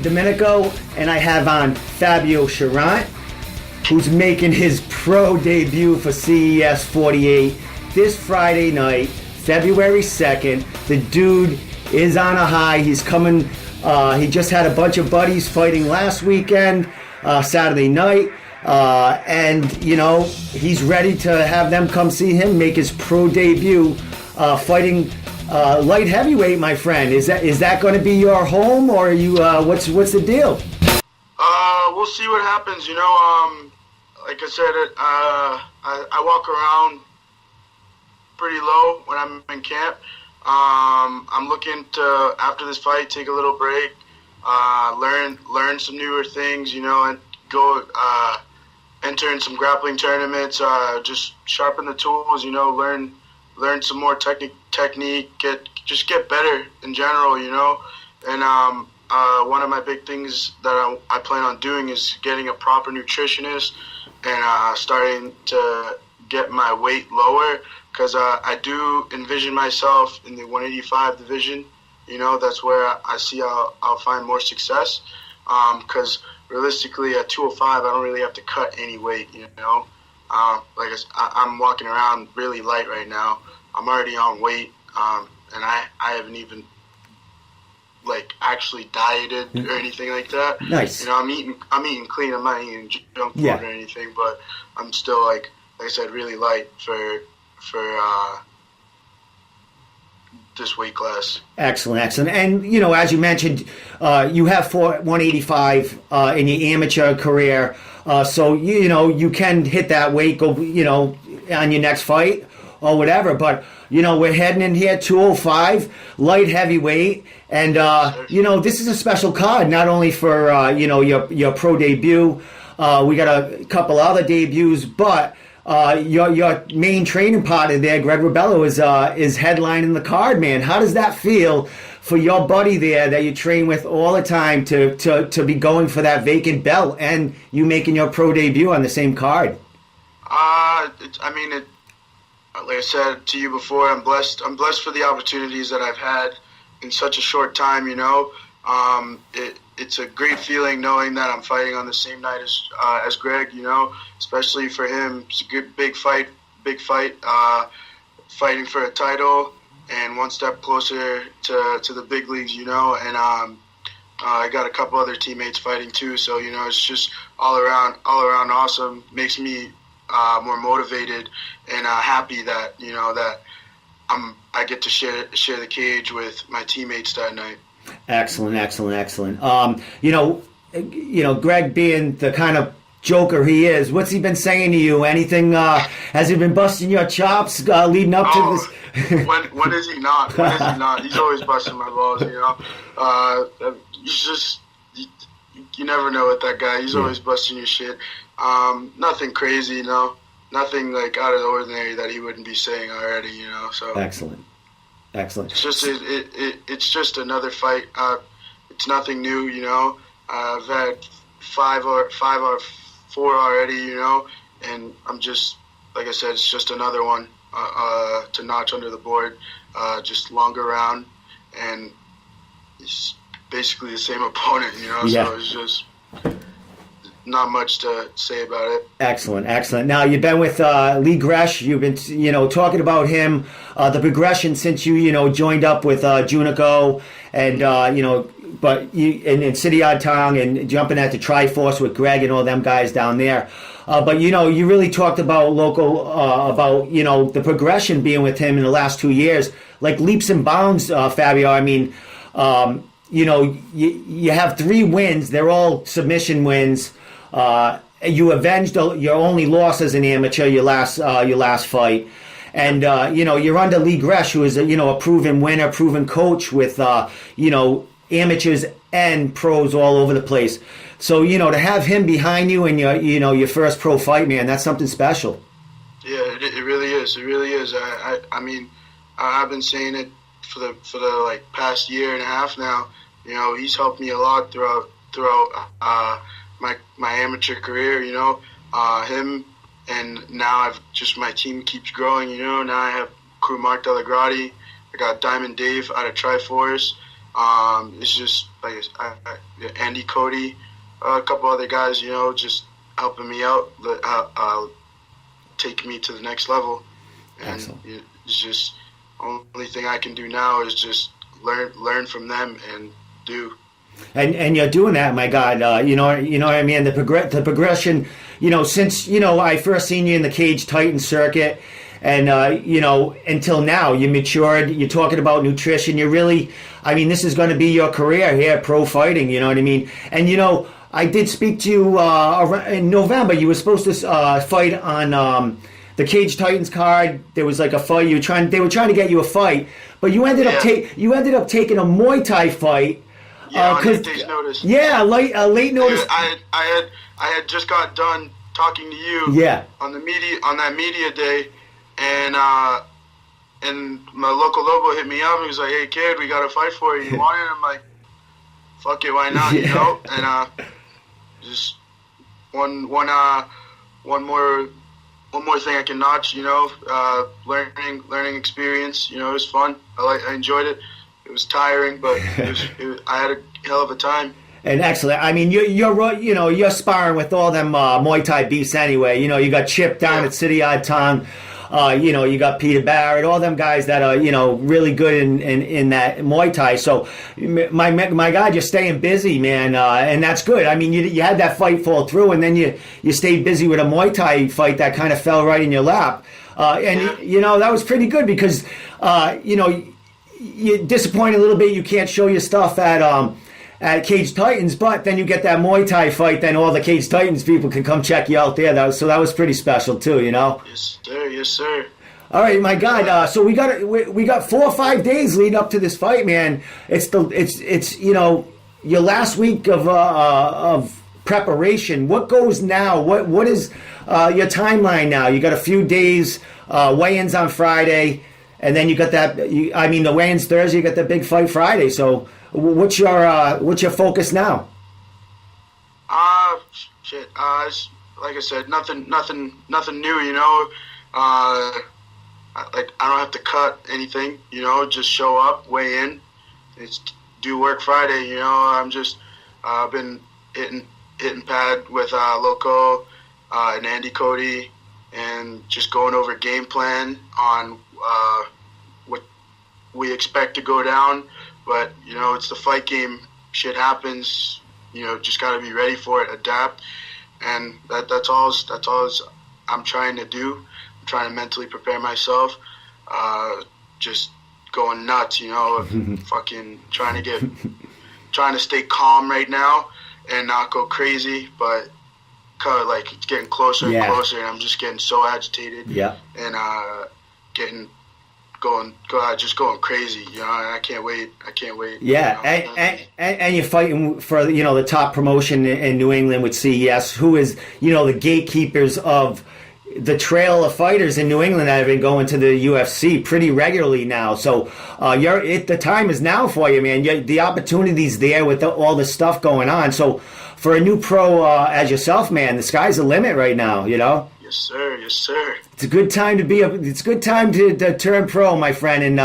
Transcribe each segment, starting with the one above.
Domenico, and I have on Fabio Cherant, who's making his pro debut for CES 48 this Friday night, February 2nd. The dude is on a high. He's coming, he just had a bunch of buddies fighting last weekend, Saturday night. And, you know, he's ready to have them come see him make his pro debut fighting light heavyweight, my friend. Is that going to be your home, or are you? What's the deal? We'll see what happens. You know, like I said, I walk around pretty low when I'm in camp. I'm looking to, after this fight, take a little break, learn some newer things. You know, and go enter in some grappling tournaments. Just sharpen the tools. You know, learn some more technique, get better in general, you know. And one of my big things that I plan on doing is getting a proper nutritionist and starting to get my weight lower, because I do envision myself in the 185 division. You know, that's where I see I'll find more success, because realistically at 205 I don't really have to cut any weight, you know. Like I'm walking around really light right now. I'm already on weight, and I haven't even like actually dieted or anything like that. Nice. You know, I'm eating clean. I'm not eating junk food or anything, but I'm still like I said, really light for this weight class. Excellent. And you know, as you mentioned, you have 185 in your amateur career, so you know you can hit that weight, go, you know, on your next fight or whatever. But you know, we're heading in here 205 light heavyweight, and you know, this is a special card, not only for you know, your pro debut. We got a couple other debuts, but your main training partner there, Greg Rebello, is headlining the card, man. How does that feel for your buddy there that you train with all the time to be going for that vacant belt, and you making your pro debut on the same card? Like I said to you before, I'm blessed for the opportunities that I've had in such a short time, you know. It's a great feeling knowing that I'm fighting on the same night as Greg, you know, especially for him. It's a good big fight, fighting for a title and one step closer to the big leagues, you know. And I got a couple other teammates fighting too, so you know, it's just all around awesome. Makes me more motivated and happy that, you know, that I get to share the cage with my teammates that night. Excellent. You know, Greg being the kind of joker he is, what's he been saying to you? Anything? Has he been busting your chops leading up to this? when is he not? When is he not? He's always busting my balls. You know, he's just you never know with that guy. He's always busting your shit. Nothing crazy, you know. Nothing like out of the ordinary that he wouldn't be saying already, you know. So excellent. It's just it's just another fight. It's nothing new, you know. I've had five or four already, you know, and I'm just, like I said, it's just another one to notch under the board. Just longer round, and it's basically the same opponent, you know. Yeah. So it's just not much to say about it. Excellent. Now, you've been with Lee Gresh. You've been, you know, talking about him, the progression since you know, joined up with Juniko, and you know, but you in Sityodtong and jumping at the Triforce with Greg and all them guys down there. But you know, you really talked about about, you know, the progression being with him in the last 2 years, like leaps and bounds, Fabio. I mean, you know, you have 3 wins. They're all submission wins. You avenged your only loss as an amateur, your last fight, and you know, you're under Lee Gresh, who is a proven winner, proven coach with you know, amateurs and pros all over the place. So you know, to have him behind you in your first pro fight, man, that's something special. Yeah, it really is. It really is. I mean, I've been saying it for the like past year and a half now. You know, he's helped me a lot throughout my amateur career, you know, him, and now my team keeps growing, you know. Now I have crew Mark Delagrati, I got Diamond Dave out of Triforce, It's just like Andy, Cody, a couple other guys, you know, just helping me out, take me to the next level. And Excellent. it's just only thing I can do now is just learn from them and do. And you're doing that, my God. You know what I mean. The progression. You know, since I first seen you in the Cage Titan circuit, and until now, you matured. You're talking about nutrition. You're really. I mean, this is going to be your career here, pro fighting. You know what I mean. And I did speak to you in November. You were supposed to fight on the Cage Titans card. There was like a fight. They were trying to get you a fight, but you ended up taking a Muay Thai fight. Yeah, on 8 days' notice. Yeah, late notice. I had just got done talking to you. Yeah. On that media day, and my local Lobo hit me up. He was like, "Hey kid, we got a fight for you. You want it?" I'm like, "Fuck it, why not?" You know. And just one more thing I can notch. You know, learning experience. You know, it was fun. I enjoyed it. It was tiring, but I had a hell of a time. And excellent. I mean, you're sparring with all them Muay Thai beasts anyway. You know, you got Chip down at Sityodtong. You got Peter Barrett, all them guys that are really good in that Muay Thai. So, my God, you're staying busy, man, and that's good. I mean, you had that fight fall through, and then you stayed busy with a Muay Thai fight that kind of fell right in your lap. That was pretty good because you're disappointed a little bit. You can't show your stuff at Cage Titans, but then you get that Muay Thai fight. Then all the Cage Titans people can come check you out there. That was pretty special too. Yes, sir. Yes, sir. All right, my God. So we got 4 or 5 days leading up to this fight, man. It's your last week of preparation. What goes now? What is your timeline now? You got a few days. Weigh-ins on Friday. And then you got the weigh-ins Thursday. You got the big fight Friday. So, what's your focus now? Shit. Like I said, nothing new. You know, I don't have to cut anything. You know, just show up, weigh in, it's do work Friday. You know, I'm just been hitting pad with Loco and Andy, Cody, and just going over game plan on what we expect to go down. But it's the fight game. Shit happens. Just got to be ready for it, adapt, and that's all I'm trying to do. I'm trying to mentally prepare myself. Just going nuts, fucking trying to stay calm right now and not go crazy, but it's getting closer and closer, and I'm just getting so agitated. Yeah. And just going crazy. I can't wait. Yeah, and you're fighting for the top promotion in New England with CES, who is the gatekeepers of the trail of fighters in New England that have been going to the UFC pretty regularly now. So the time is now for you, man. The opportunity's there with all the stuff going on. So for a new pro as yourself, man, the sky's the limit right now. Yes, sir. Yes, sir. It's a good time to turn pro, my friend, and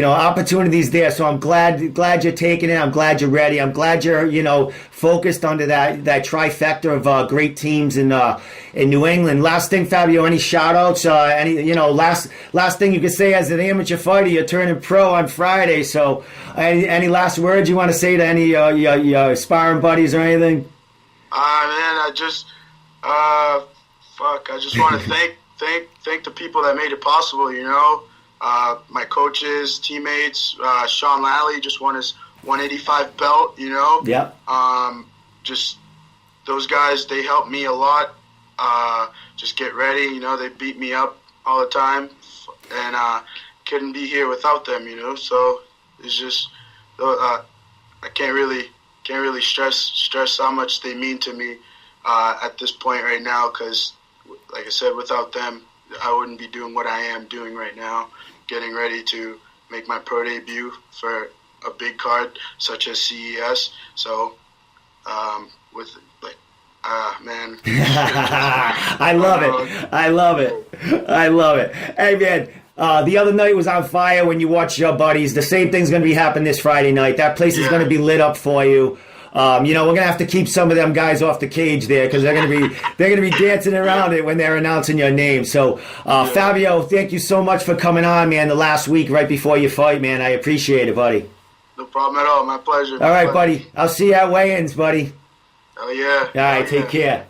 opportunities there. So I'm glad you're taking it. I'm glad you're ready. I'm glad you're focused under that trifecta of great teams in New England. Last thing, Fabio, any shout outs? Last thing you could say as an amateur fighter, you're turning pro on Friday. So any last words you want to say to any your sparring buddies or anything? Man, I just want to thank the people that made it possible. My coaches, teammates, Sean Lally just won his 185 belt. Yeah. Just those guys, they helped me a lot. Just get ready. They beat me up all the time, and couldn't be here without them. So it's just I can't really stress how much they mean to me at this point right now, because like I said, without them, I wouldn't be doing what I am doing right now, getting ready to make my pro debut for a big card such as CES. So, man. I love it. Hey, man. The other night was on fire when you watched your buddies. The same thing's going to be happening this Friday night. That place is going to be lit up for you. You know, we're gonna have to keep some of them guys off the cage there because they're gonna be dancing around it when they're announcing your name. So, Fabio, thank you so much for coming on, man. The last week right before your fight, man. I appreciate it, buddy. No problem at all. My pleasure. All right, buddy. I'll see you at weigh-ins, buddy. Oh yeah. All right, take care.